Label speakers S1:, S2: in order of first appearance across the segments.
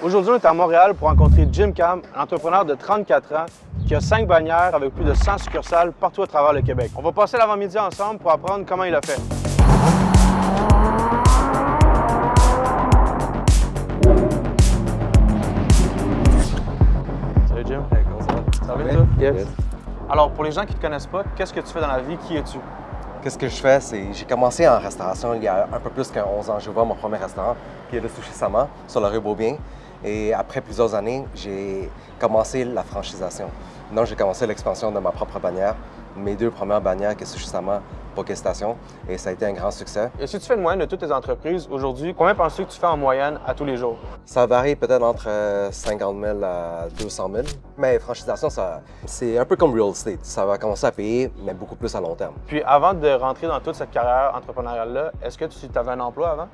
S1: Aujourd'hui, on est à Montréal pour rencontrer Jim Cam, un entrepreneur de 34 ans qui a 5 bannières avec plus de 100 succursales partout à travers le Québec. On va passer l'avant-midi ensemble pour apprendre comment il a fait. Salut Jim.
S2: Hey, comment ça va?
S1: Ça va bien toi?
S2: Yes.
S1: Alors, pour les gens qui ne te connaissent pas, qu'est-ce que tu fais dans la vie? Qui es-tu?
S2: Qu'est-ce que je fais? J'ai commencé en restauration il y a un peu plus que 11 ans. J'ai ouvert mon premier restaurant, qui est le Sushi Sama, sur la rue Beaubien. Et après plusieurs années, j'ai commencé la franchisation. Donc, j'ai commencé l'expansion de ma propre bannière. Mes 2 premières bannières, qui est Sushi Sama, Pokéstation. Et ça a été un grand succès.
S1: Et si tu fais une moyenne de toutes tes entreprises aujourd'hui, combien penses-tu que tu fais en moyenne à tous les jours?
S2: Ça varie peut-être entre 50 000 à 200 000. Mais franchisation, c'est un peu comme real estate. Ça va commencer à payer, mais beaucoup plus à long terme.
S1: Puis avant de rentrer dans toute cette carrière entrepreneuriale-là, est-ce que tu avais un emploi avant?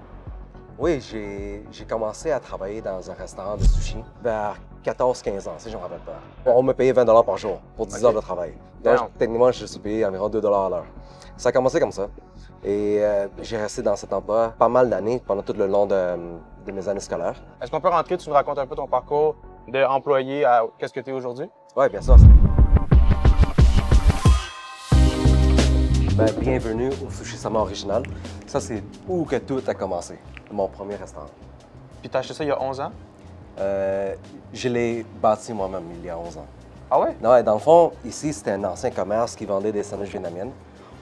S2: Oui, j'ai commencé à travailler dans un restaurant de sushi vers 14-15 ans, si je ne me rappelle pas. On me payait 20 $ par jour pour 10 heures de travail. Donc, techniquement, je suis payé environ 2 $ à l'heure. Ça a commencé comme ça. Et j'ai resté dans cet emploi pas mal d'années, pendant tout le long de mes années scolaires.
S1: Est-ce qu'on peut rentrer, tu nous racontes un peu ton parcours d'employé à qu'est-ce que tu es aujourd'hui?
S2: Oui, bien sûr. Bienvenue au Sushi Sama original. Ça, c'est où que tout a commencé, mon premier restaurant.
S1: Puis tu as acheté ça il y a 11 ans?
S2: Je l'ai bâti moi-même il y a 11 ans.
S1: Ah ouais?
S2: Non, dans le fond, ici, c'était un ancien commerce qui vendait des sandwichs vietnamiennes.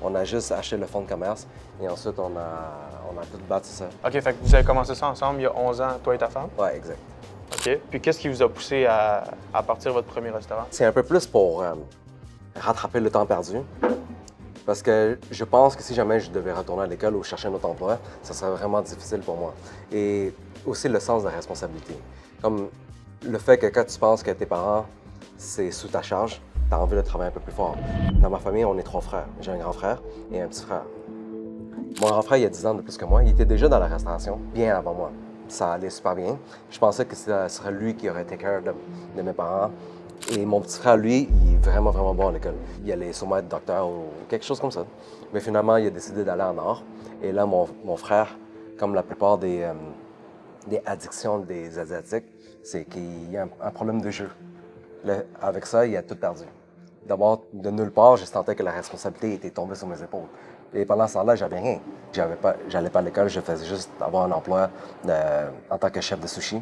S2: On a juste acheté le fonds de commerce et ensuite, on a tout bâti ça.
S1: OK, fait que vous avez commencé ça ensemble il y a 11 ans, toi et ta femme?
S2: Oui, exact.
S1: OK. Puis qu'est-ce qui vous a poussé à partir votre premier restaurant?
S2: C'est un peu plus pour rattraper le temps perdu. Parce que je pense que si jamais je devais retourner à l'école ou chercher un autre emploi, ça serait vraiment difficile pour moi. Et aussi le sens de la responsabilité. Comme le fait que quand tu penses que tes parents, c'est sous ta charge, tu as envie de travailler un peu plus fort. Dans ma famille, on est 3 frères. J'ai un grand frère et un petit frère. Mon grand frère, il a 10 ans de plus que moi. Il était déjà dans la restauration, bien avant moi. Ça allait super bien. Je pensais que ce serait lui qui aurait été care de mes parents. Et mon petit frère, lui, il est vraiment, vraiment bon à l'école. Il allait sûrement être docteur ou quelque chose comme ça. Mais finalement, il a décidé d'aller en Nord. Et là, mon frère, comme la plupart des addictions des Asiatiques, c'est qu'il y a un problème de jeu. Là, avec ça, il a tout perdu. D'abord, de nulle part, je sentais que la responsabilité était tombée sur mes épaules. Et pendant ce temps-là, j'avais rien. J'allais pas à l'école, je faisais juste avoir un emploi en tant que chef de sushi.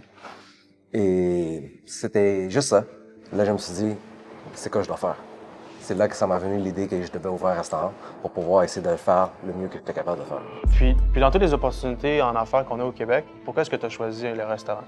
S2: Et c'était juste ça. Là, je me suis dit, c'est quoi je dois faire? C'est là que ça m'est venu l'idée que je devais ouvrir un restaurant pour pouvoir essayer de le faire le mieux que j'étais capable de faire.
S1: Puis dans toutes les opportunités en affaires qu'on a au Québec, pourquoi est-ce que tu as choisi le restaurant?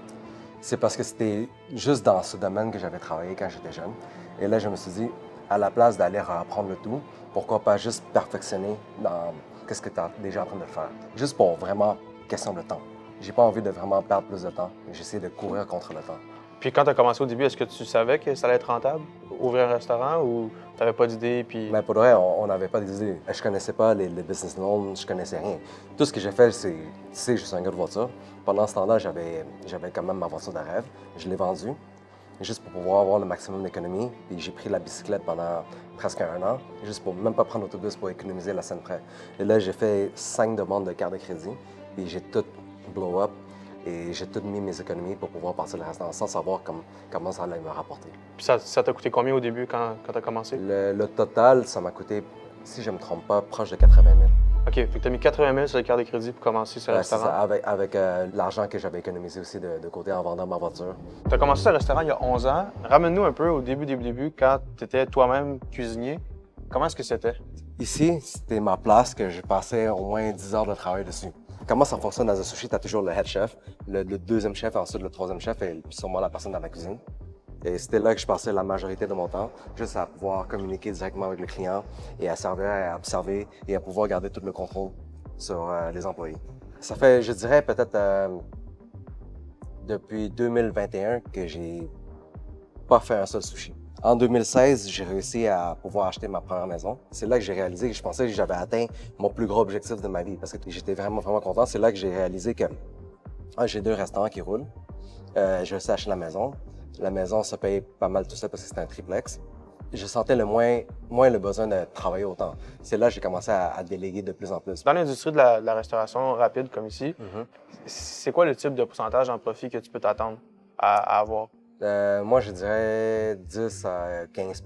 S2: C'est parce que c'était juste dans ce domaine que j'avais travaillé quand j'étais jeune. Et là, je me suis dit, à la place d'aller apprendre le tout, pourquoi pas juste perfectionner dans ce que tu es déjà en train de faire? Juste pour vraiment question de temps. J'ai pas envie de vraiment perdre plus de temps. J'essaie de courir contre le temps.
S1: Puis quand tu as commencé au début, est-ce que tu savais que ça allait être rentable, ouvrir un restaurant, ou tu n'avais pas d'idée? Puis...
S2: Mais pour vrai, on n'avait pas d'idée. Je connaissais pas les business loans, je connaissais rien. Tout ce que j'ai fait, c'est, tu sais, je suis un gars de voiture. Pendant ce temps-là, j'avais quand même ma voiture de rêve. Je l'ai vendue, juste pour pouvoir avoir le maximum d'économie. Puis j'ai pris la bicyclette pendant presque 1 an, juste pour même pas prendre l'autobus pour économiser la scène près. Et là, j'ai fait 5 demandes de carte de crédit, puis j'ai tout blow up. Et j'ai tout mis mes économies pour pouvoir partir le restaurant sans savoir comment ça allait me rapporter.
S1: Puis ça t'a coûté combien au début quand tu as commencé?
S2: Le total, ça m'a coûté, si je ne me trompe pas, proche de 80 000.
S1: OK, fait que tu as mis 80 000 sur les cartes de crédit pour commencer ce restaurant?
S2: C'est ça, avec l'argent que j'avais économisé aussi de côté en vendant ma voiture.
S1: Tu as commencé ce restaurant il y a 11 ans. Ramène-nous un peu au début, quand tu étais toi-même cuisinier. Comment est-ce que c'était? Ici,
S2: c'était ma place que je passais au moins 10 heures de travail dessus. Comment ça fonctionne dans un sushi? Tu as toujours le head chef, le deuxième chef, ensuite le troisième chef et sûrement la personne dans la cuisine. Et c'était là que je passais la majorité de mon temps, juste à pouvoir communiquer directement avec le client et à servir, à observer et à pouvoir garder tout le contrôle sur les employés. Ça fait, je dirais, peut-être depuis 2021 que j'ai pas fait un seul sushi. En 2016, j'ai réussi à pouvoir acheter ma première maison. C'est là que j'ai réalisé que je pensais que j'avais atteint mon plus gros objectif de ma vie parce que j'étais vraiment, vraiment content. C'est là que j'ai réalisé que j'ai 2 restaurants qui roulent. J'ai réussi à acheter la maison. La maison se paye pas mal tout ça parce que c'était un triplex. Je sentais moins le besoin de travailler autant. C'est là que j'ai commencé à déléguer de plus en plus.
S1: Dans l'industrie de la restauration rapide comme ici, c'est quoi le type de pourcentage en profit que tu peux t'attendre? à avoir?
S2: Moi, je dirais 10 à 15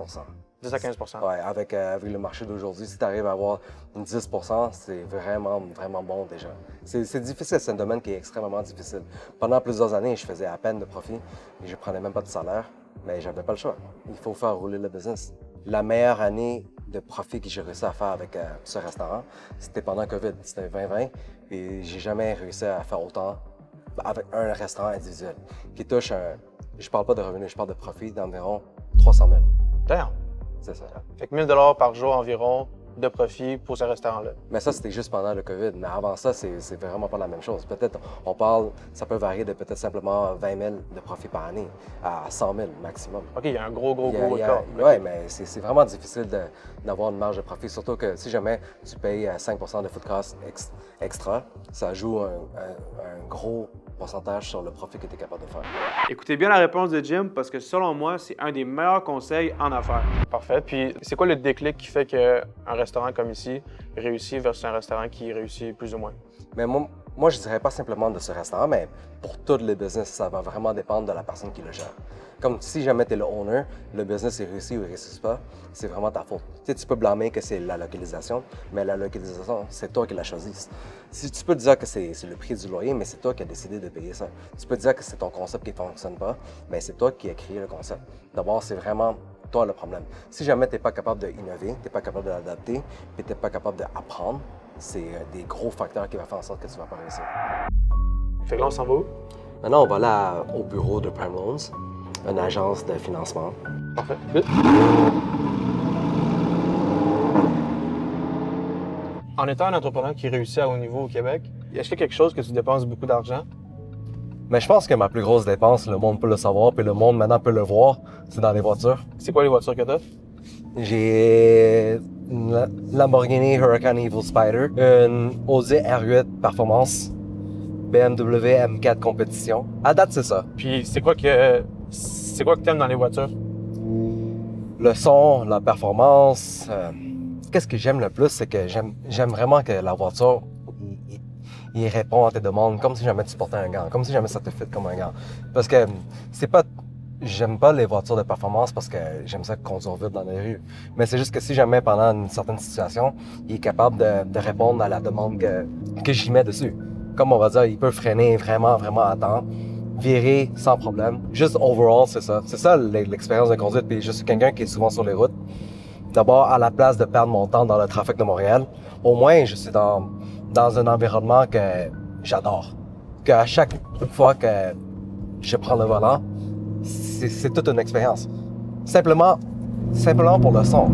S1: 10 à 15
S2: Ouais, avec le marché d'aujourd'hui, si tu arrives à avoir une 10 c'est vraiment, vraiment bon déjà. C'est difficile, c'est un domaine qui est extrêmement difficile. Pendant plusieurs années, je faisais à peine de profit et je ne prenais même pas de salaire, mais j'avais pas le choix. Il faut faire rouler le business. La meilleure année de profit que j'ai réussi à faire avec ce restaurant, c'était pendant COVID, c'était 2020, et j'ai jamais réussi à faire autant avec un restaurant individuel qui touche je parle pas de revenus, je parle de profit d'environ 300 000.
S1: Damn!
S2: C'est ça.
S1: Fait que 1 000 par jour environ de profit pour ce restaurant-là.
S2: Mais ça, c'était juste pendant le COVID. Mais avant ça, c'est vraiment pas la même chose. Peut-être, ça peut varier de peut-être simplement 20 000 de profit par année à 100 000 maximum.
S1: OK, il y a un gros
S2: écart. Oui, mais c'est vraiment difficile d'avoir une marge de profit. Surtout que si jamais tu payes 5 de food cost extra, ça joue un gros pourcentage sur le profit que tu es capable de faire.
S1: Écoutez bien la réponse de Jim parce que selon moi, c'est un des meilleurs conseils en affaires. Parfait. Puis c'est quoi le déclic qui fait qu'un restaurant comme ici réussit versus un restaurant qui réussit plus ou moins?
S2: Mais moi, je dirais pas simplement de ce restaurant, mais pour tous les business, ça va vraiment dépendre de la personne qui le gère. Comme si jamais tu es le owner, le business est réussi ou ne réussit pas, c'est vraiment ta faute. Tu peux blâmer que c'est la localisation, mais la localisation, c'est toi qui l'as choisi. Si tu peux dire que c'est le prix du loyer, mais c'est toi qui as décidé de payer ça. Tu peux dire que c'est ton concept qui ne fonctionne pas, mais c'est toi qui as créé le concept. D'abord, c'est vraiment toi le problème. Si jamais tu n'es pas capable d'innover, tu n'es pas capable de l'adapter, puis tu n'es pas capable d'apprendre, c'est des gros facteurs qui vont faire en sorte que tu ne vas pas réussir.
S1: Fait que là, on s'en va où?
S2: Maintenant, on va là au bureau de Prime Loans, une agence de financement.
S1: Parfait. Vite. En étant un entrepreneur qui réussit à haut niveau au Québec, est-ce qu'il y a quelque chose que tu dépenses beaucoup d'argent?
S2: Mais je pense que ma plus grosse dépense, le monde peut le savoir, puis le monde maintenant peut le voir, c'est dans les voitures.
S1: C'est quoi les voitures que tu as?
S2: J'ai une Lamborghini Huracan Evil Spider, une Audi R8 Performance, BMW M4 Compétition. À date, c'est ça.
S1: Puis c'est quoi que t'aimes dans les voitures?
S2: Le son, la performance. Qu'est-ce que j'aime le plus, c'est que j'aime vraiment que la voiture, il répond à tes demandes comme si jamais tu portais un gant, comme si jamais ça te fit comme un gant. Parce que c'est pas... J'aime pas les voitures de performance parce que j'aime ça conduire vite dans les rues. Mais c'est juste que si jamais pendant une certaine situation, il est capable de répondre à la demande que j'y mets dessus. Comme on va dire, il peut freiner vraiment, vraiment à temps, virer sans problème. Juste overall, c'est ça. C'est ça l'expérience de conduite. Puis je suis quelqu'un qui est souvent sur les routes. D'abord, à la place de perdre mon temps dans le trafic de Montréal, au moins je suis dans un environnement que j'adore. Qu'à chaque fois que je prends le volant, c'est toute une expérience. Simplement pour le son.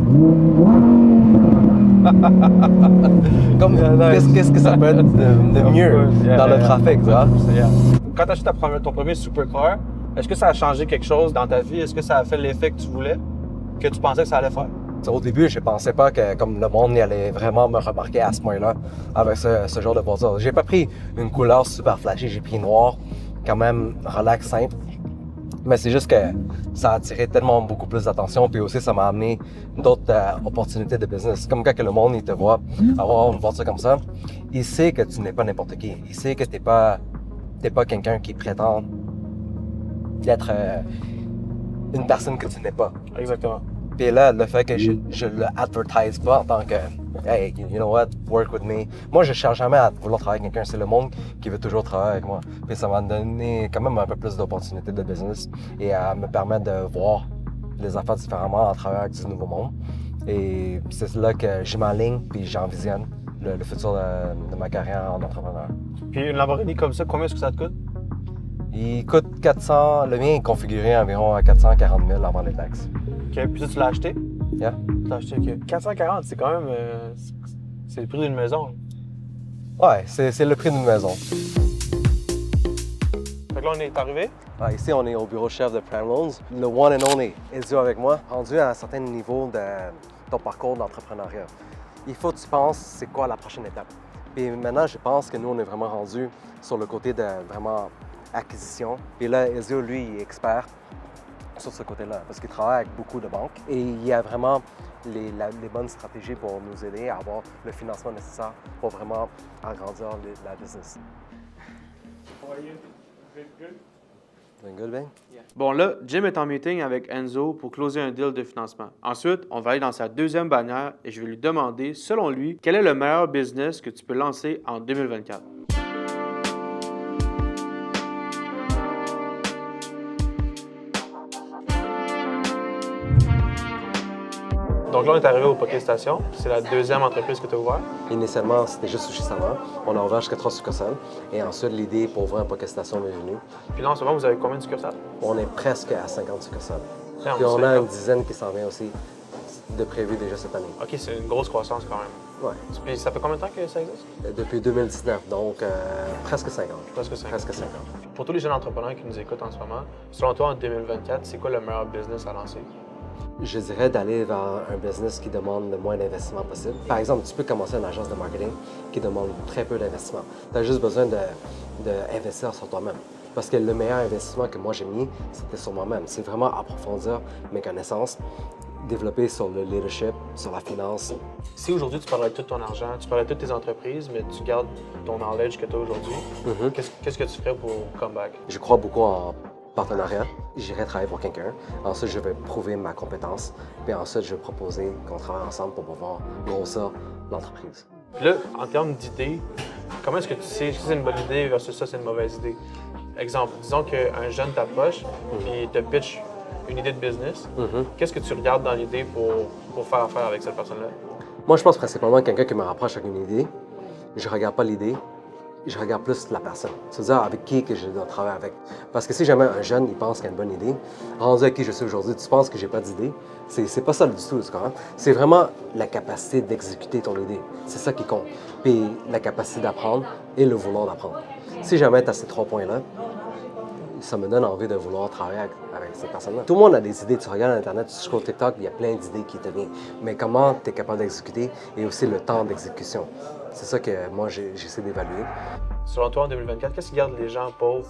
S2: Comme qu'est-ce que ça peut être de mieux dans le trafic, tu vois?
S1: Quand tu as acheté ton premier supercar, est-ce que ça a changé quelque chose dans ta vie? Est-ce que ça a fait l'effet que tu voulais, que tu pensais que ça allait faire?
S2: Au début, je pensais pas que comme le monde allait vraiment me remarquer à ce point-là avec ce genre de voiture. J'ai pas pris une couleur super flashy, j'ai pris noir, quand même relax, simple. Mais c'est juste que ça a attiré tellement beaucoup plus d'attention, puis aussi ça m'a amené d'autres opportunités de business. Comme quand le monde il te voit avoir une voiture comme ça, il sait que tu n'es pas n'importe qui. Il sait que t'es pas quelqu'un qui prétend d'être une personne que tu n'es pas.
S1: Exactement.
S2: Puis là, le fait que je le advertise pas en tant que « Hey, you know what, work with me ». Moi, je cherche jamais à vouloir travailler avec quelqu'un. C'est le monde qui veut toujours travailler avec moi. Puis ça m'a donné quand même un peu plus d'opportunités de business et à me permettre de voir les affaires différemment à travers du nouveau monde. Et c'est là que je m'enligne puis j'envisionne le futur de ma carrière en entrepreneur.
S1: Puis une Lamborghini comme ça, combien est-ce que ça te coûte?
S2: Il coûte 400, le mien est configuré environ à 440 000 avant les taxes.
S1: OK, puis ça, tu l'as acheté?
S2: Yeah.
S1: Tu l'as acheté, OK. 440, c'est quand même... c'est le prix d'une maison.
S2: Ouais, c'est le prix d'une maison.
S1: Fait que là, on est arrivé.
S2: Ouais, ici, on est au bureau chef de Prime Loans. Le one and only, Ezio avec moi, rendu à un certain niveau de ton parcours d'entrepreneuriat. Il faut que tu penses c'est quoi la prochaine étape. Et maintenant, je pense que nous, on est vraiment rendu sur le côté de vraiment acquisition. Et là, Ezio, lui, il est expert sur ce côté-là parce qu'il travaille avec beaucoup de banques et il y a vraiment les bonnes stratégies pour nous aider à avoir le financement nécessaire pour vraiment agrandir la business.
S1: How are you? Good?
S2: Doing good, Ben?
S1: Bon, là, Jim est en meeting avec Enzo pour closer un deal de financement. Ensuite, on va aller dans sa deuxième bannière et je vais lui demander, selon lui, quel est le meilleur business que tu peux lancer en 2024. Donc là, on est arrivé au Poké Station. C'est la deuxième entreprise que tu as ouverte.
S2: Initialement, c'était juste Sushi Sama. On a ouvert jusqu'à 3 succursales. Et ensuite, l'idée pour ouvrir un Poké Station m'est venue.
S1: Puis là, en ce moment, vous avez combien de succursales?
S2: On est presque à 50 succursales.
S1: Bien,
S2: Puis on a une dizaine qui s'en vient aussi de prévu déjà cette année.
S1: OK, c'est une grosse croissance quand même.
S2: Ouais.
S1: Puis ça fait combien de temps que ça existe?
S2: Depuis 2019, donc presque 50.
S1: Presque 5 ans.
S2: Presque 50.
S1: Pour tous les jeunes entrepreneurs qui nous écoutent en ce moment, selon toi, en 2024, c'est quoi le meilleur business à lancer?
S2: Je dirais d'aller vers un business qui demande le moins d'investissement possible. Par exemple, tu peux commencer une agence de marketing qui demande très peu d'investissement. Tu as juste besoin d'investir sur toi-même. Parce que le meilleur investissement que moi j'ai mis, c'était sur moi-même. C'est vraiment approfondir mes connaissances, développer sur le leadership, sur la finance.
S1: Si aujourd'hui tu parlerais de tout ton argent, tu parlerais de toutes tes entreprises, mais tu gardes ton knowledge que tu as aujourd'hui, qu'est-ce que tu ferais pour comeback?
S2: Je crois beaucoup en partenariat. J'irai travailler pour quelqu'un. Ensuite, je vais prouver ma compétence. Puis ensuite, je vais proposer qu'on travaille ensemble pour pouvoir grossir l'entreprise.
S1: Puis là, en termes d'idées, comment est-ce que tu sais si c'est une bonne idée versus ça, c'est une mauvaise idée? Exemple, disons qu'un jeune t'approche et te pitch une idée de business. Qu'est-ce que tu regardes dans l'idée pour faire affaire avec cette personne-là?
S2: Moi, je pense principalement à quelqu'un qui me rapproche avec une idée. Je regarde pas l'idée. Je regarde plus la personne. C'est-à-dire avec qui que je dois travailler avec. Parce que si jamais un jeune il pense qu'il a une bonne idée, rendu avec qui je suis aujourd'hui, tu penses que j'ai pas d'idée, c'est pas ça du tout, tu comprends? C'est vraiment la capacité d'exécuter ton idée. C'est ça qui compte. Puis la capacité d'apprendre et le vouloir d'apprendre. Si jamais tu as ces 3 points-là, ça me donne envie de vouloir travailler avec cette personne-là. Tout le monde a des idées. Tu regardes Internet, tu scrolles TikTok, il y a plein d'idées qui te viennent. Mais comment tu es capable d'exécuter et aussi le temps d'exécution. C'est ça que moi, j'essaie d'évaluer.
S1: Selon toi, en 2024, qu'est-ce qui garde les gens pauvres?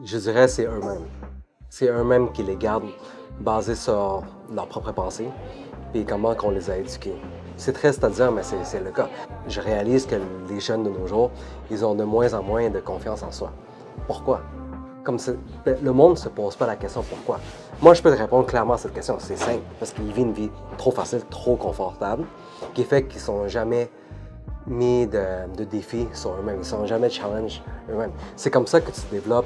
S2: Je dirais c'est eux-mêmes. C'est eux-mêmes qui les gardent basés sur leur propre pensée et comment qu'on les a éduqués. C'est triste à dire, mais c'est le cas. Je réalise que les jeunes de nos jours, ils ont de moins en moins de confiance en soi. Pourquoi? Le monde ne se pose pas la question pourquoi. Moi, je peux te répondre clairement à cette question. C'est simple, parce qu'ils vivent une vie trop facile, trop confortable, qui fait qu'ils ne sont jamais mis de défis sur eux-mêmes. Ils ne sont jamais challenge eux-mêmes. C'est comme ça que tu développes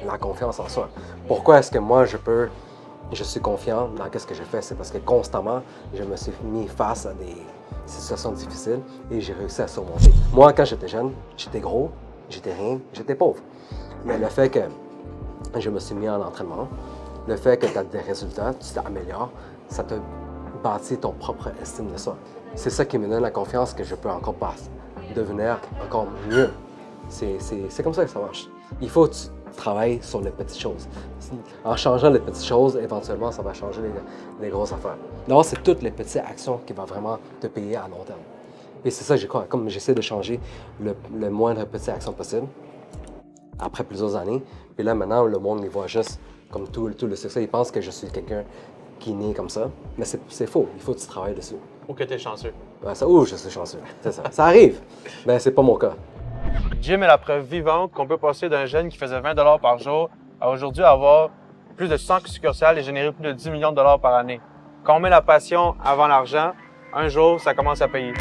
S2: la confiance en soi. Pourquoi est-ce que moi, je suis confiant dans ce que je fais? C'est parce que constamment, je me suis mis face à des situations difficiles et j'ai réussi à surmonter. Moi, quand j'étais jeune, j'étais gros, j'étais rien, j'étais pauvre. Mais le fait que je me suis mis en entraînement, le fait que tu as des résultats, tu t'améliores, ça te bâtit ton propre estime de soi. C'est ça qui me donne la confiance que je peux encore devenir encore mieux. C'est comme ça que ça marche. Il faut que tu travailles sur les petites choses. En changeant les petites choses, éventuellement, ça va changer les grosses affaires. D'abord, c'est toutes les petites actions qui vont vraiment te payer à long terme. Et c'est ça que j'y crois. Comme j'essaie de changer le moindre petite action possible, après plusieurs années. Puis là, maintenant, le monde les voit juste comme tout le succès. Ils pensent que je suis quelqu'un qui est né comme ça. Mais c'est faux. Il faut que tu travailles dessus.
S1: Ou que tu es chanceux.
S2: Ouais, je suis chanceux. C'est ça. Ça arrive. Mais c'est pas mon cas.
S1: Jim est la preuve vivante qu'on peut passer d'un jeune qui faisait 20 $ par jour à aujourd'hui avoir plus de 100 succursales et générer plus de 10 millions de dollars par année. Quand on met la passion avant l'argent, un jour, ça commence à payer.